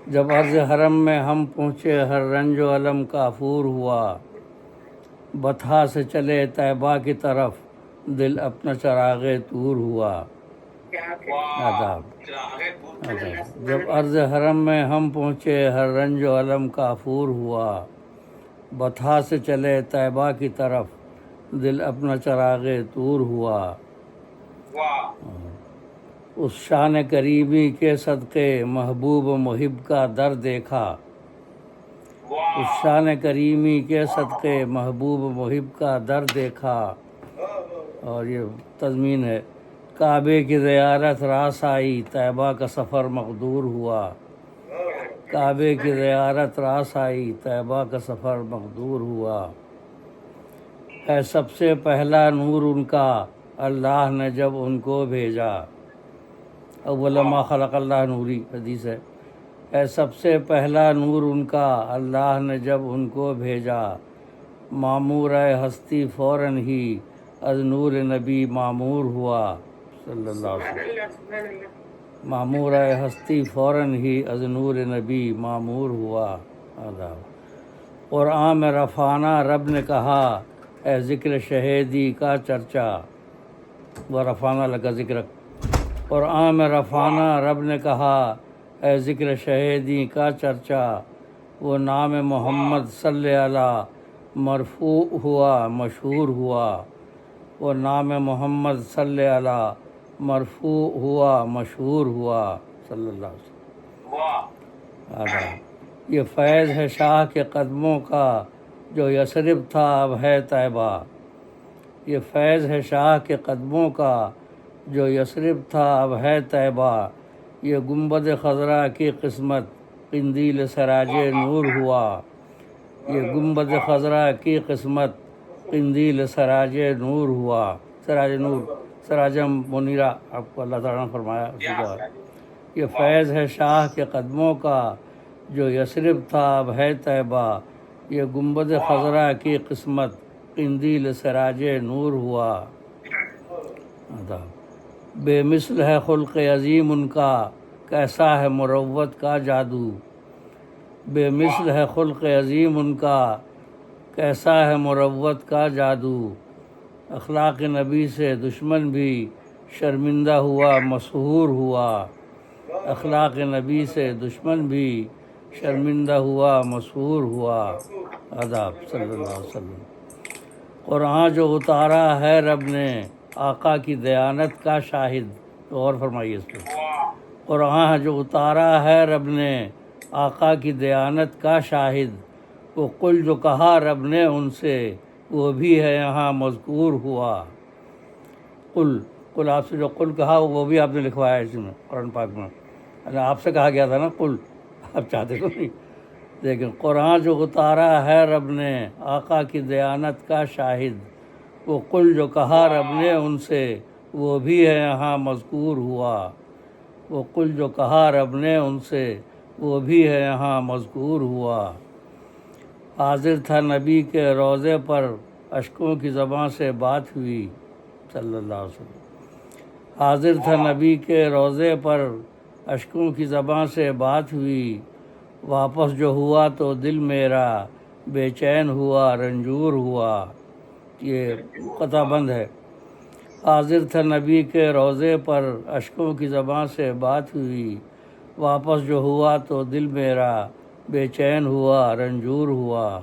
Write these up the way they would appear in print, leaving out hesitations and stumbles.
جب عرض حرم میں ہم پہنچے ہر رنج و علم کافور ہوا، بطحا سے چلے طیبہ کی طرف دل اپنا چراغ طور ہوا۔ آداب۔ جب عرض حرم میں ہم پہنچے ہر رنج و علم کافور ہوا، بطحا سے چلے طیبہ کی طرف دل اپنا چراغ طور ہوا۔ اس شان کریمی کے صدقے محبوب و محب کا در دیکھا، اس شان کریمی کے صدقے محبوب و محب کا در دیکھا۔ اور یہ تضمین ہے، کعبے کی زیارت راس آئی طیبہ کا سفر مقدور ہوا، کعبے کی زیارت راس آئی طیبہ کا سفر مقدور ہوا۔ ہے سب سے پہلا نور ان کا اللہ نے جب ان کو بھیجا، اول ما خلق اللہ نوری حدیث ہے سب سے پہلا نور ان کا اللہ نے جب ان کو بھیجا، معمور ہستی فوراً ہی از نور نبی معمور ہوا صلی اللہ علیہ وسلم، معمور ہستی فوراً ہی از نور نبی معمور ہوا۔ قرآن میں رفعنا رب نے کہا اے ذکر شہیدی کا چرچا، وہ رفعنا لگا ذکر۔ قرآن میں رفعنا رب نے کہا اے ذکر شہیدی کا چرچا، وہ نام محمد صلی اللہ مرفوع ہوا مشہور ہوا، وہ نام محمد صلی اللہ مرفوع ہوا مشہور ہوا صلی اللہ علیہ وسلم۔ یہ فیض ہے شاہ کے قدموں کا جو یثرب تھا اب ہے طیبہ، یہ فیض ہے شاہ کے قدموں کا جو یثرب تھا اب ہے طیبہ، یہ گنبد خضرا کی قسمت قندیل سراج نور ہوا، یہ گنبد خضرا کی قسمت قندیل سراج نور ہوا۔ سراج نور، سراجم منیرہ آپ کو اللہ تعالیٰ نے فرمایا اسی کا۔ یہ فیض ہے شاہ کے قدموں کا جو یثرب تھا اب ہے طیبہ، یہ گنبد خضرا کی قسمت قندیل سراج نور ہوا۔ بے مثل ہے خلق عظیم ان کا کیسا ہے مروت کا جادو، بے مثل ہے خلق عظیم ان کا کیسا ہے مروت کا جادو، اخلاق نبی سے دشمن بھی شرمندہ ہوا مسحور ہوا، اخلاق نبی سے دشمن بھی شرمندہ ہوا مسحور ہوا۔ آداب صلی اللہ علیہ وسلم۔ قرآن جو اتارا ہے رب نے آقا کی دیانت کا شاہد، غور فرمائیے اس پہ، قرآن جو اتارا ہے رب نے آقا کی دیانت کا شاہد، وہ قل جو کہا رب نے ان سے وہ بھی ہے یہاں مذکور ہوا۔ قل آپ سے جو قل کہا وہ بھی آپ نے لکھوایا اس میں قرآن پاک میں، آپ سے کہا گیا تھا نا قل، آپ چاہتے تو نہیں، لیکن قرآن جو اتارا ہے رب نے آقا کی دیانت کا شاہد، وہ قل جو کہا رب نے ان سے وہ بھی ہے یہاں مذکور ہوا، وہ قل جو کہا رب نے ان سے وہ بھی ہے یہاں مذکور ہوا۔ حاضر تھا نبی کے روضے پر اشکوں کی زباں سے بات ہوئی صلی اللہ علیہ وسلم، حاضر تھا نبی کے روضے پر اشکوں کی زباں سے بات ہوئی، واپس جو ہوا تو دل میرا بے چین ہوا رنجور ہوا۔ یہ قطع بند ہے۔ حاضر تھا نبی کے روضے پر اشکوں کی زباں سے بات ہوئی، واپس جو ہوا تو دل میرا بے چین ہوا رنجور ہوا۔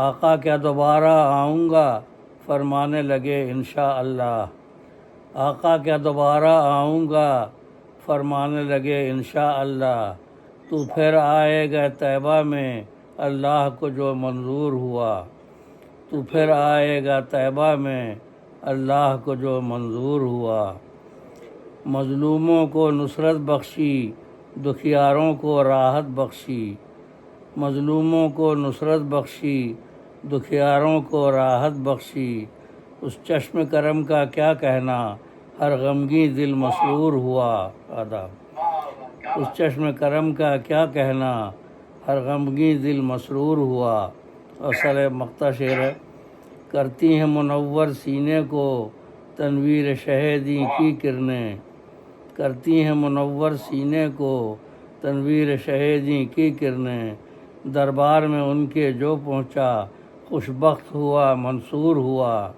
آقا کیا دوبارہ آؤں گا فرمانے لگے انشاءاللہ، آقا کیا دوبارہ آؤں گا فرمانے لگے انشاءاللہ، تو پھر آئے گا طیبہ میں اللہ کو جو منظور ہوا، تو پھر آئے گا طیبہ میں اللہ کو جو منظور ہوا۔ مظلوموں کو نصرت بخشی دکھیاروں کو راحت بخشی، مظلوموں کو نصرت بخشی دکھیاروں کو راحت بخشی، اس چشم کرم کا کیا کہنا ہر غمگین دل مسرور ہوا۔ آداب۔ اس چشم کرم کا کیا کہنا ہر غمگین دل مسرور ہوا۔ اصل مقطع شعر ہے، کرتی ہیں منور سینے کو تنویر شہیدی کی کرنیں، کرتی ہیں منور سینے کو تنویر شہیدی کی کرنیں، دربار میں ان کے جو پہنچا خوش بخت ہوا منصور ہوا،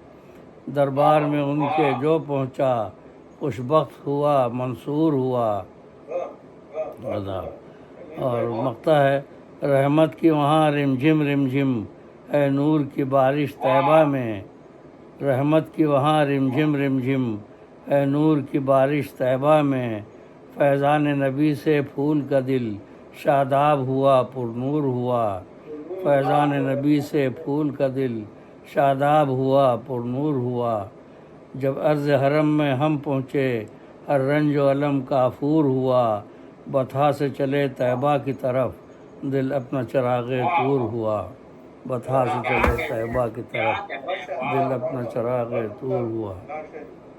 دربار میں ان کے جو پہنچا خوش بخت ہوا منصور ہوا۔ اور مقطع ہے، رحمت کی وہاں رمجھم رمجھم ہے نور کی بارش طیبہ میں، رحمت کی وہاں رمجھم رمجھم ہے نور کی بارش طیبہ میں، فیضان نبی سے پھول کا دل شاداب ہوا پر نور ہوا، فیضان نبی سے پھول کا دل شاداب ہوا پر نور ہوا، جب عرض حرم میں ہم پہنچے ہر رنج و علم کافور ہوا، بطحا سے چلے طیبہ کی طرف دل اپنا چراغ طور ہوا، بطحا سے چلے طیبہ کی طرف دل اپنا چراغ طور ہوا۔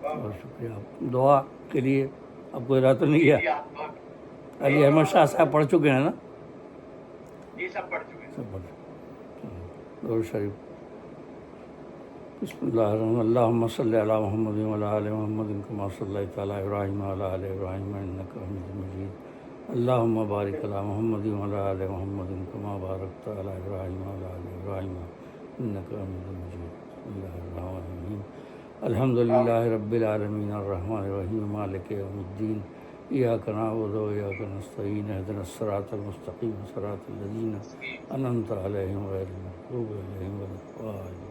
بہت شکریہ۔ دعا کے لیے اب کوئی رات تو نہیں کیا؟ علی احمد شاہ صاحب پڑھ چکے ہیں نا؟ جی سب پڑھ چکے ہیں۔ سب پڑھ چکے۔ درود شریف۔ بسم اللہ الرحمن الرحیم، اللہم صلی علی محمد وعلی آل محمد کما صلیت علی ابراہیم وعلی آل ابراہیم انک حمید مجید، اللہم بارک علی محمد وعلی آل محمد کما بارکت علی ابراہیم وعلی آل ابراہیم انک حمید مجید۔ بسم اللہ الرحمن الرحیم، الحمد للہ رب العالمین الرحمن الرحیم مالک یوم الدین، ایاک نعبد و ایاک نستعین، اہدنا الصراط المستقیم صراط الذین انعمت علیہم غیر المغضوب علیہم ولا الضالین۔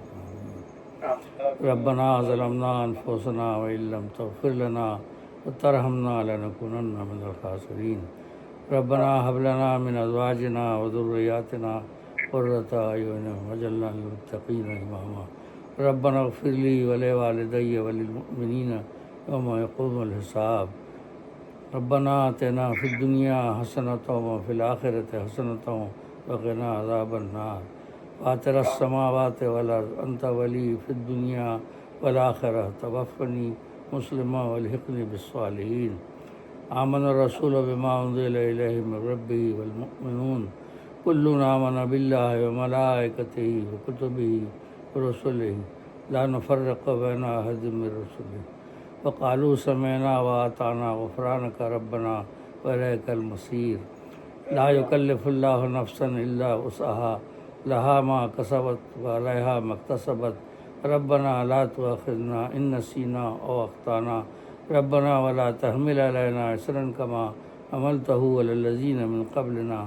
ربنا ظلمنا انفسنا وان لم تغفر لنا وترحمنا لنكونن من الخاسرین، ربنا هب لنا من ازواجنا وذرياتنا قرة اعین واجعلنا للمتقین اماما، ربنا اغفر لي ولوالدي وللمؤمنين يوم يقوم الحساب، ربنا آتنا في الدنيا حسنة وفي الآخرة حسنة وقنا عذاب النار، فاطر السماوات والارض انت ولی فی الدنیا والآخرہ توفنی مسلما والحقنی بالصالحین، آمن الرسول بما انزل الیہ من ربہ والمؤمنون کل آمن باللہ وملائکتہ وکتبہ ورسلہ لا نفرق بین احد من رسلہ وقالوا سمعنا واطعنا غفرانک ربنا والیک المصیر، لا یکلف اللہ نفسا الا وسعها لها ما کسبت وعلیہا ما اکتسبت، ربنا لا تؤاخذنا ان نسینا او اخطانا، ربنا ولا تحمل علینا اصرا کما حملته علی الذین من قبلنا،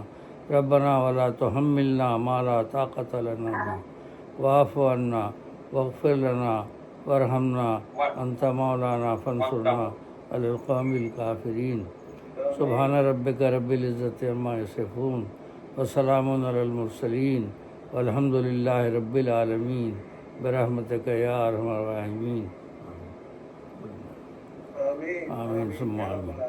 ربنا ولا تحملنا ما لا طاقت لنا به واعف عنا واغفر لنا وارحمنا انت مولانا فانصرنا علی القوم الکافرین، سبحان ربک رب العزۃ عما یصفون وسلام علی المرسلین والحمد للہ رب العالمین برحمتک یا ارحم الراحمین۔ آمین ثم آمین۔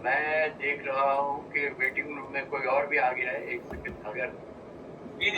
میں دیکھ رہا ہوں کہ ویٹنگ روم میں کوئی اور بھی آ گیا ہے، ایک سیکنڈ، اگر